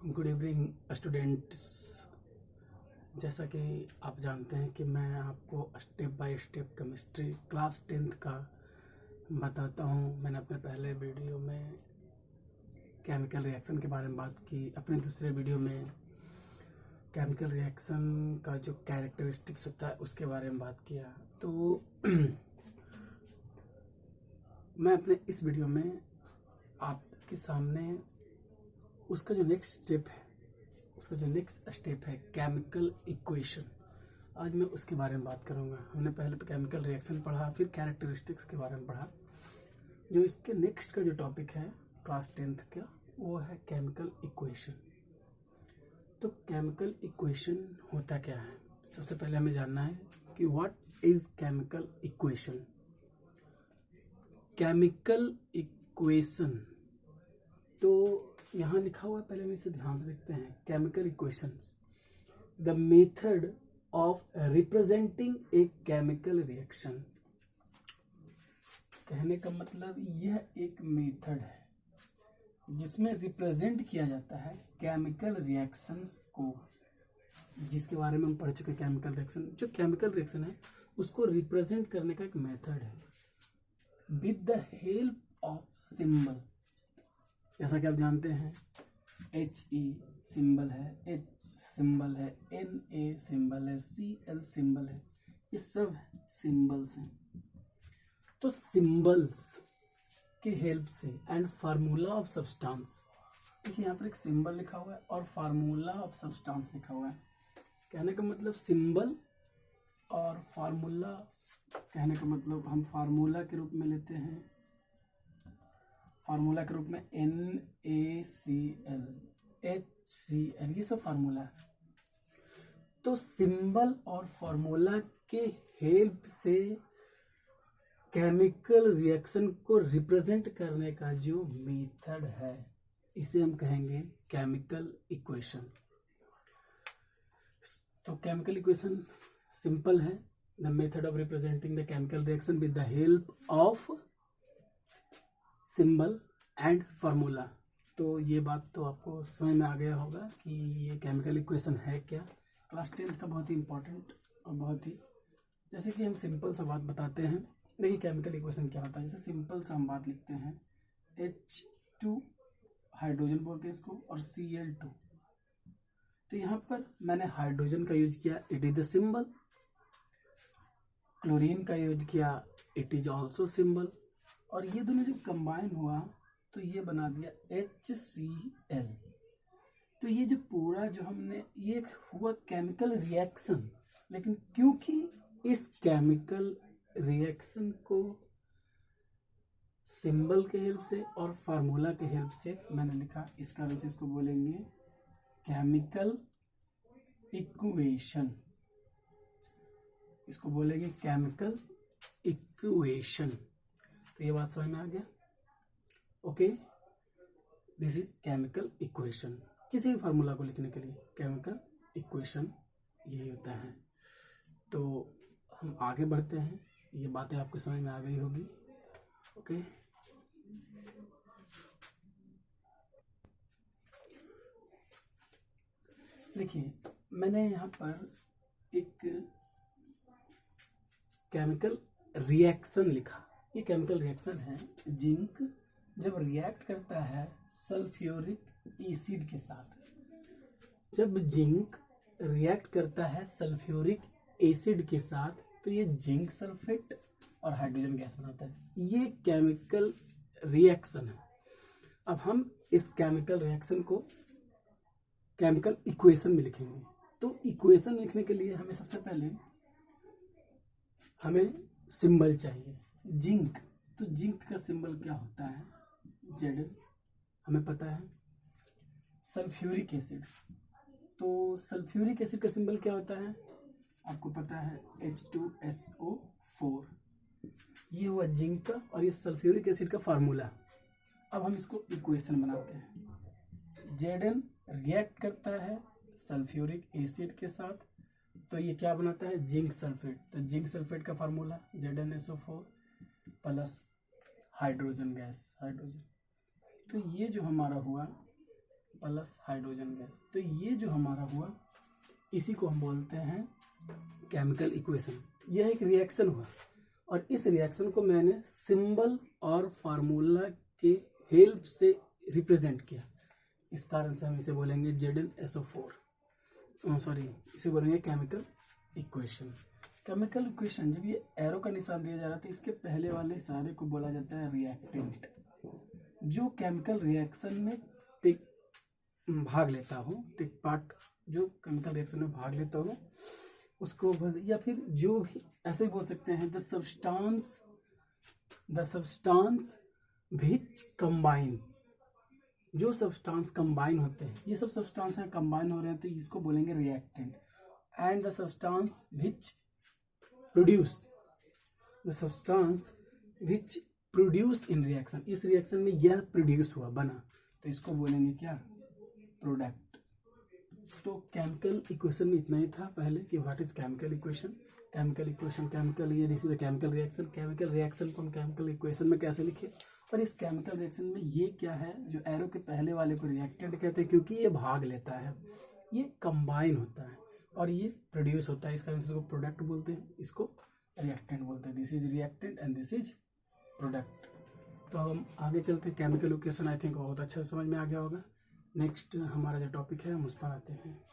Good evening students. जैसा कि आप जानते हैं कि मैं आपको step by step chemistry class 10th का बताता हूँ। मैंने अपने पहले वीडियो में केमिकल रिएक्शन के बारे में बात की, अपने दूसरे वीडियो में केमिकल रिएक्शन का जो कैरेक्टरिस्टिक्स होता है उसके बारे में बात किया। तो मैं अपने इस वीडियो में आपके सामने उसका जो नेक्स्ट स्टेप है केमिकल इक्वेशन, आज मैं उसके बारे में बात करूंगा। हमने पहले केमिकल रिएक्शन पढ़ा, फिर कैरेक्टरिस्टिक्स के बारे में पढ़ा। जो इसके नेक्स्ट का जो टॉपिक है क्लास 10th का, वो है केमिकल इक्वेशन। तो केमिकल इक्वेशन होता क्या है? सबसे पहले हमें जानना है कि what is chemical equation. Chemical equation तो यहाँ लिखा हुआ है, पहले हम इसे ध्यान से देखते हैं। Chemical equations, the method of representing a chemical reaction. कहने का मतलब यह एक मेथड है जिसमें रिप्रेजेंट किया जाता है केमिकल रिएक्शंस को, जिसके बारे में हम पढ़ चुके। केमिकल रिएक्शन, जो केमिकल रिएक्शन है उसको रिप्रेजेंट करने का एक मेथड है with the help of symbol. जैसा कि आप जानते हैं HE सिंबल है, H सिंबल है, Na सिंबल है, Cl सिंबल है, ये सब सिंबल्स हैं। तो सिंबल्स के हेल्प से एंड फार्मूला ऑफ सब्सटेंस, देखिए यहाँ पर एक सिंबल लिखा हुआ है और फार्मूला ऑफ सब्सटेंस लिखा हुआ है। कहने का मतलब सिंबल और फार्मूला, कहने का मतलब हम फार्मूला के रूप में लेते हैं, फार्मूला के रूप में NaCl, HCl, ये सब फार्मूला है। तो सिंबल और फार्मूला के हेल्प से केमिकल रिएक्शन को रिप्रेजेंट करने का जो मेथड है, इसे हम कहेंगे केमिकल इक्वेशन। तो केमिकल इक्वेशन सिंपल है, the method of representing the chemical reaction with the help of symbol and formula. तो ये बात तो आपको समझ में आ गया होगा कि ये केमिकल इक्वेशन है क्या। क्लास 10th का बहुत ही इंपॉर्टेंट और बहुत ही, जैसे कि हम सिंपल सा बात बताते हैं। देखिए केमिकल इक्वेशन क्या होता है, जैसे सिंपल सा हम बात लिखते हैं, H2 हाइड्रोजन बोलते हैं इसको, और Cl2। तो यहाँ पर मैंने हाइड्रोजन का यूज किया, it is the symbol. Chlorine का यूज किया, इट इज ऑल्सो सिंबल। और ये दोनों जब कंबाइन हुआ तो ये बना दिया HCl। तो ये जो पूरा जो हमने, ये हुआ केमिकल रिएक्शन। लेकिन क्योंकि इस केमिकल रिएक्शन को सिंबल के हेल्प से और फार्मूला के हेल्प से मैंने लिखा, इसका वजह से इसको बोलेंगे केमिकल इक्वेशन। इसको बोलेंगे केमिकल इक्वेशन। तो ये बात समझ में आ गया। Okay, this is chemical equation. किसी भी फार्मूला को लिखने के लिए केमिकल इक्वेशन यही होता है। तो हम आगे बढ़ते हैं, ये बातें आपको समझ में आ गई होगी। ओके, देखिए मैंने यहाँ पर एक केमिकल रिएक्शन लिखा। ये केमिकल रिएक्शन है, जिंक जब रिएक्ट करता है सल्फ्यूरिक एसिड के साथ, जब जिंक रिएक्ट करता है सल्फ्यूरिक एसिड के साथ, तो ये जिंक सल्फेट और हाइड्रोजन गैस बनाता है। ये केमिकल रिएक्शन है। अब हम इस केमिकल रिएक्शन को केमिकल इक्वेशन में लिखेंगे। तो इक्वेशन लिखने के लिए हमें सबसे पहले हमें सिंबल चाहिए, जिंक। तो जिंक का सिंबल क्या होता है? Zn, हमें पता है। सल्फ्यूरिक एसिड, तो सल्फ्यूरिक एसिड का सिंबल क्या होता है? आपको पता है H2SO4। ये हुआ जिंक का और ये सल्फ्यूरिक एसिड का फार्मूला। अब हम इसको इक्वेशन बनाते हैं। Zn रिएक्ट करता है सल्फ्यूरिक एसिड के साथ, तो ये क्या बनाता है? Zinc sulphate. तो जिंक सल्फेट का formula ZnSO4 plus hydrogen gas, hydrogen. तो ये जो हमारा हुआ प्लस हाइड्रोजन गैस। तो ये जो हमारा हुआ इसी को हम बोलते हैं केमिकल इक्वेशन। यह एक रिएक्शन हुआ और इस रिएक्शन को मैंने सिंबल और फार्मूला के हेल्प से रिप्रेजेंट किया। इस कारण से हम इसे बोलेंगे ZnSO4, सॉरी इसे बोलेंगे केमिकल इक्वेशन। केमिकल इक्वेशन जब ये एरो का निशान दिया जा रहा था, इसके पहले वाले सारे को बोला जाता है रिएक्टेंट। जो केमिकल रिएक्शन में भाग लेता हो, टेक पार्ट, जो केमिकल रिएक्शन में भाग लेता हो उसको, या फिर जो भी ऐसे बोल सकते हैं द सब्सटेंस विच कंबाइन, जो सब्सटेंस कंबाइन होते हैं, ये सब सब्सटेंस हैं कंबाइन हो रहे हैं तो इसको बोलेंगे reactant. And the substance which produce in reaction, इस रिएक्शन में यह प्रोड्यूस हुआ, बना, तो इसको बोलेंगे क्या, प्रोडक्ट। तो केमिकल इक्वेशन में इतना ही था पहले कि what is chemical equation. Chemical ये this is the chemical reaction. Chemical reaction को हम केमिकल इक्वेशन में कैसे लिखे, और इस केमिकल रिएक्शन में ये क्या है, जो एरो के पहले वाले को रिएक्टेंट कहते हैं क्योंकि ये भाग लेता है, ये कंबाइन होता है और ये प्रोड्यूस होता है, इस कारण से इसको प्रोडक्ट बोलते हैं, इसको रिएक्टेंट बोलते हैं। This is reactant and this is product. तो अब हम आगे चलते हैं। केमिकल इक्वेशन आई थिंक बहुत अच्छा समझ में आ गया होगा। नेक्स्ट हमारा जो टॉपिक है हम उस पर आते हैं।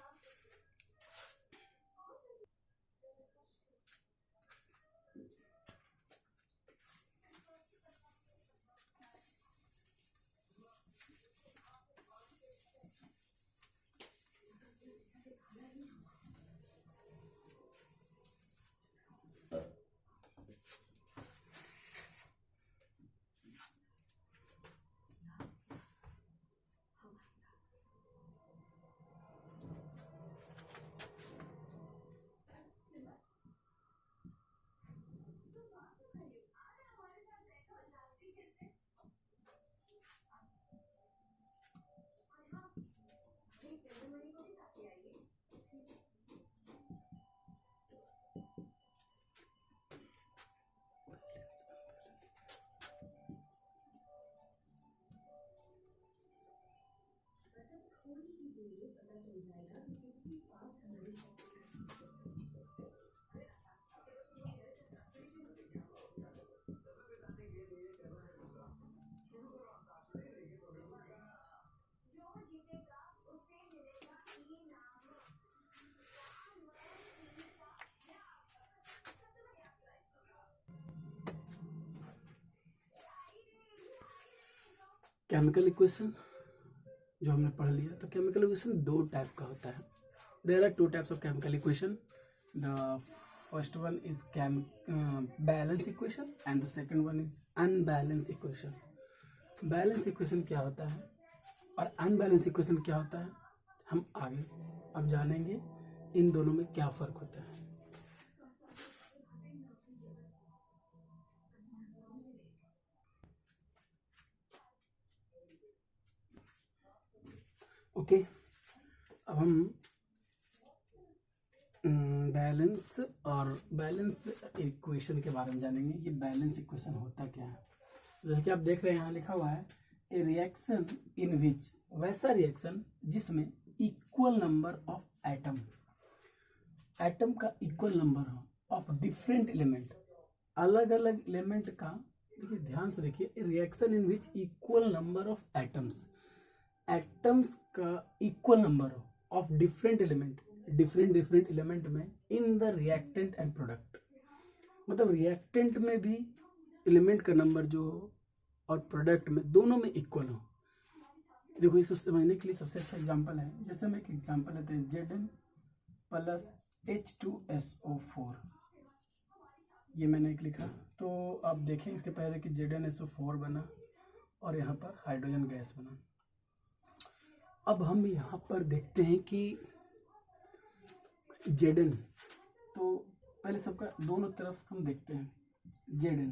केमिकल इक्वेशन जो हमने पढ़ लिया, तो केमिकल इक्वेशन दो टाइप का होता है। There are two types of chemical equation. The first one is balance equation and the second one is unbalance equation. Balance equation क्या होता है और अनबैलेंस इक्वेशन क्या होता है, हम आगे अब जानेंगे इन दोनों में क्या फर्क होता है। ओके, अब हम बैलेंस और बैलेंस इक्वेशन के बारे में जानेंगे। ये बैलेंस इक्वेशन होता क्या है। जैसे कि आप देख रहे हैं यहाँ लिखा हुआ है ए रिएक्शन इन विच, वैसा रिएक्शन जिसमें इक्वल नंबर ऑफ एटम का इक्वल नंबर हो ऑफ डिफरेंट एलिमेंट, अलग अलग एलिमेंट का। देखिए ध्यान से देखिए, reaction in which equal number of atoms का इक्वल नंबर हो ऑफ डिफरेंट एलिमेंट में in the reactant and product. मतलब रिएक्टेंट में भी एलिमेंट का नंबर जो हो और प्रोडक्ट में, दोनों में इक्वल हो। देखो इसको समझने के लिए सबसे अच्छा एग्जांपल है, जैसे हम एक एग्जांपल लेते हैं Zn प्लस H2SO4। ये मैंने एक लिखा, तो आप देखें इसके पहले कि ZnSO4 बना और यहाँ पर हाइड्रोजन गैस बना। अब हम यहाँ पर देखते हैं कि Zn, तो पहले सबका दोनों तरफ हम देखते हैं Zn।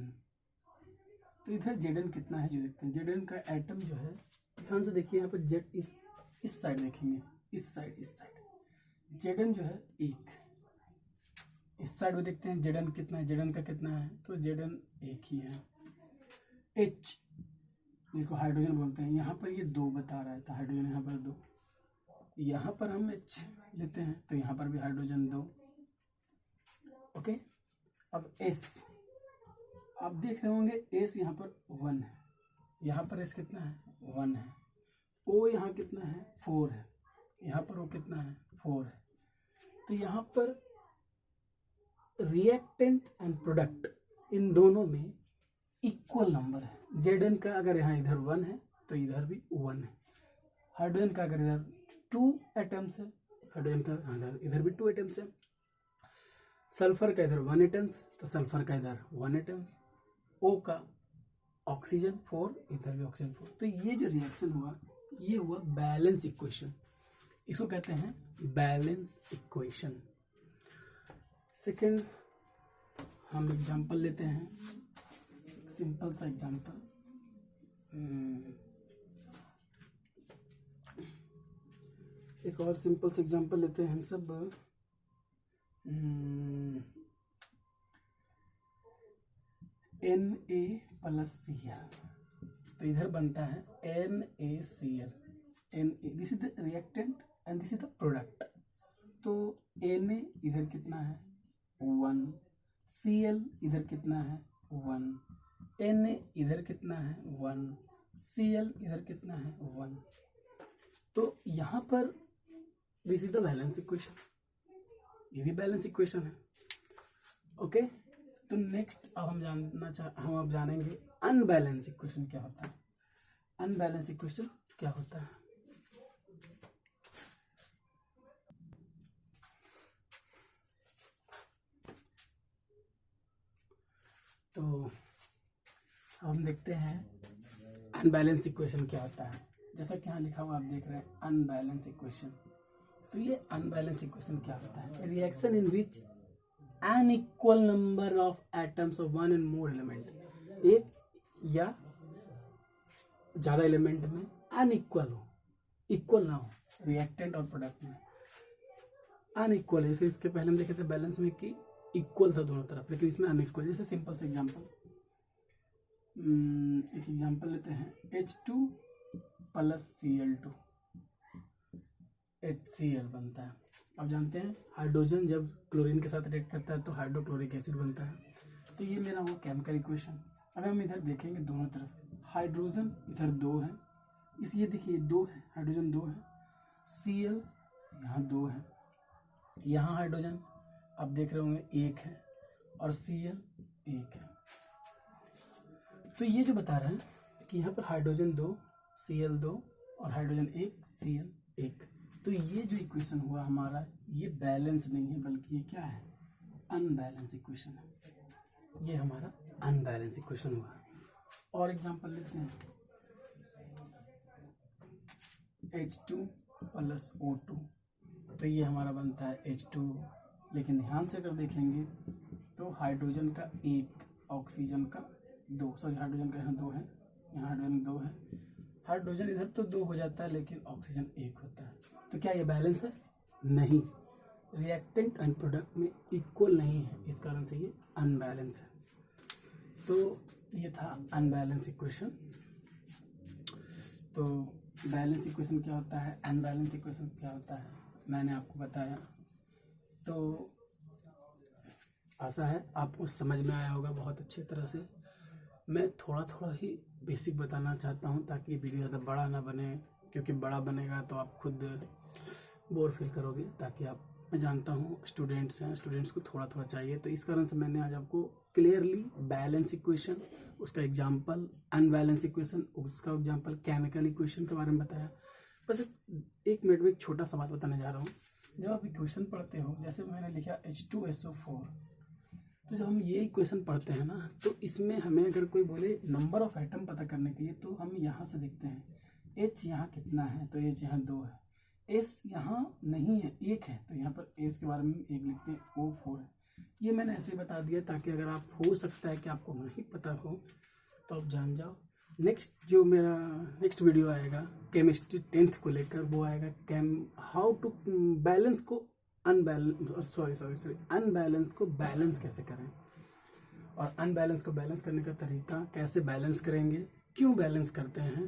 तो इधर Zn कितना है जो देखते हैं। Zn का एटम जो है, ध्यान से देखिए यहाँ पर Z इस साइड देखेंगे, इस साइड Zn जो है एक, इस साइड में देखते हैं Zn कितना है, Zn का कितना है, तो Zn एक ही है। H जिसको हाइड्रोजन बोलते हैं। यहाँ पर ये 2 बता रहा है तो हाइड्रोजन यहाँ पर 2, यहाँ पर हम H लेते हैं तो यहाँ पर भी हाइड्रोजन 2। ओके, अब S आप देख रहे होंगे, S यहाँ पर 1 है, यहाँ पर S कितना है 1 है, O यहाँ कितना है 4 है, यहाँ पर O कितना है 4 है। तो यहाँ पर रिएक्टेंट एंड प्रोडक्ट इन दोनों में इक्वल नंबर है। Zn का अगर यहाँ इधर 1 है तो इधर भी 1 है। हाइड्रोजन का अगर इधर 2 एटम्स है, हाइड्रोजन का इधर भी 2 एटम्स है। सल्फर का इधर 1 एटम्स तो सल्फर का इधर 1 एटम। O का ऑक्सीजन 4, इधर भी ऑक्सीजन 4। तो ये जो रिएक्शन हुआ ये हुआ बैलेंस इक्वेशन, इसको कहते हैं बैलेंस इक्वेशन। सेकंड हम एग्जांपल लेते हैं, सिंपल सा एग्जांपल। एक और सिंपल सा एग्जांपल लेते हैं हम सब। Na+Cl, तो इधर बनता है NaCl। This is the reactant and this is the product. तो Na इधर कितना है 1, Cl इधर कितना है 1, Na इधर कितना है 1, Cl इधर कितना है 1। तो यहाँ पर this is the balance equation, ये भी बैलेंस इक्वेशन है। ओके, तो नेक्स्ट अब हम अब जानेंगे अनबैलेंस इक्वेशन क्या होता है। अनबैलेंस इक्वेशन क्या होता है? तो हम देखते हैं अनबैलेंस इक्वेशन क्या होता है। जैसा कि यहाँ लिखा हुआ आप देख रहे हैं अनबैलेंस इक्वेशन। तो ये अनबैलेंस इक्वेशन क्या होता है? Reaction in which N equal number of atoms of one and more element, एक या ज्यादा एलिमेंट में अनइक्वल हो, इक्वल ना हो, रिएक्टेंट और प्रोडक्ट में अनइक्वल है। इसके पहले हम देखे थे बैलेंस में कि इक्वल था दोनों तरफ, लेकिन इसमें अनइक्वल। जैसे सिंपल से एग्जांपल, एक एग्जांपल लेते हैं H2 + Cl2, HCl बनता है। अब जानते हैं हाइड्रोजन जब क्लोरीन के साथ रिएक्ट करता है तो हाइड्रोक्लोरिक एसिड बनता है। तो ये मेरा वो केमिकल इक्वेशन। अब हम इधर देखेंगे दोनों तरफ, हाइड्रोजन इधर 2 है, इसलिए देखिए 2 है, हाइड्रोजन 2 है, Cl यहाँ 2 है, यहाँ हाइड्रोजन आप देख रहे होंगे 1 है और Cl 1 है। तो ये जो बता रहे हैं कि यहाँ पर हाइड्रोजन 2, Cl 2 और हाइड्रोजन 1, Cl 1। तो ये जो इक्वेशन हुआ हमारा, ये बैलेंस नहीं है बल्कि ये क्या है, अनबैलेंस इक्वेशन है। ये हमारा अनबैलेंस इक्वेशन हुआ। और एग्जांपल लेते हैं H2 + O2, तो ये हमारा बनता है H2। लेकिन ध्यान से अगर देखेंगे तो हाइड्रोजन का 1, ऑक्सीजन का 2, सॉरी हाइड्रोजन का यहाँ 2 है, यहाँ हाइड्रोजन 2 है, हाइड्रोजन इधर तो 2 हो जाता है लेकिन ऑक्सीजन 1 होता है। तो क्या ये बैलेंस है? नहीं, रिएक्टेंट एंड प्रोडक्ट में इक्वल नहीं है, इस कारण से ये अनबैलेंस है। तो ये था अनबैलेंस इक्वेशन। तो बैलेंस इक्वेशन क्या होता है, अनबैलेंस इक्वेशन क्या होता है, मैंने आपको बताया। तो आशा है आपको समझ में आया होगा बहुत अच्छी तरह से। मैं थोड़ा थोड़ा ही बेसिक बताना चाहता हूँ ताकि वीडियो ज़्यादा बड़ा ना बने, क्योंकि बड़ा बनेगा तो आप खुद बोर फील करोगे। ताकि आप, मैं जानता हूँ स्टूडेंट्स हैं, स्टूडेंट्स को थोड़ा थोड़ा चाहिए, तो इस कारण से मैंने आज आपको क्लियरली बैलेंस इक्वेशन, उसका एग्जांपल अनबैलेंस इक्वेशन, उसका एग्जांपल केमिकल इक्वेशन के बारे में बताया। बस 1 मिनट में एक छोटा सा बात बताने जा रहा हूँ। जब आप इक्वेशन पढ़ते हो, जैसे मैंने लिखा H2SO4, तो जब हम ये इक्वेशन पढ़ते हैं ना, तो इसमें हमें अगर कोई बोले नंबर ऑफ एटम पता करने के लिए, तो हम यहाँ से देखते हैं H यहाँ कितना है, तो H यहाँ 2 है, S यहाँ नहीं है 1 है, तो यहाँ पर S के बारे में 1 लिखते हैं, O4 है। ये मैंने ऐसे बता दिया ताकि अगर आप, हो सकता है कि आपको नहीं पता हो तो आप जान जाओ। जो मेरा नेक्स्ट वीडियो आएगा केमिस्ट्री 10th को लेकर, वो आएगा हाउ टू बैलेंस को अनबैलेंस को बैलेंस कैसे करें, और अनबैलेंस को बैलेंस करने का तरीका कैसे बैलेंस करेंगे, क्यों बैलेंस करते हैं,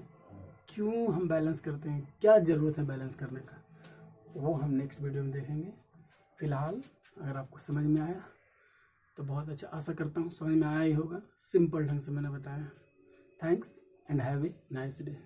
क्यों हम बैलेंस करते हैं, क्या ज़रूरत है बैलेंस करने का, वो हम नेक्स्ट वीडियो में देखेंगे। फिलहाल अगर आपको समझ में आया तो बहुत अच्छा, आशा करता हूँ समझ में आया ही होगा, सिंपल ढंग से मैंने बताया। Thanks and have a nice day.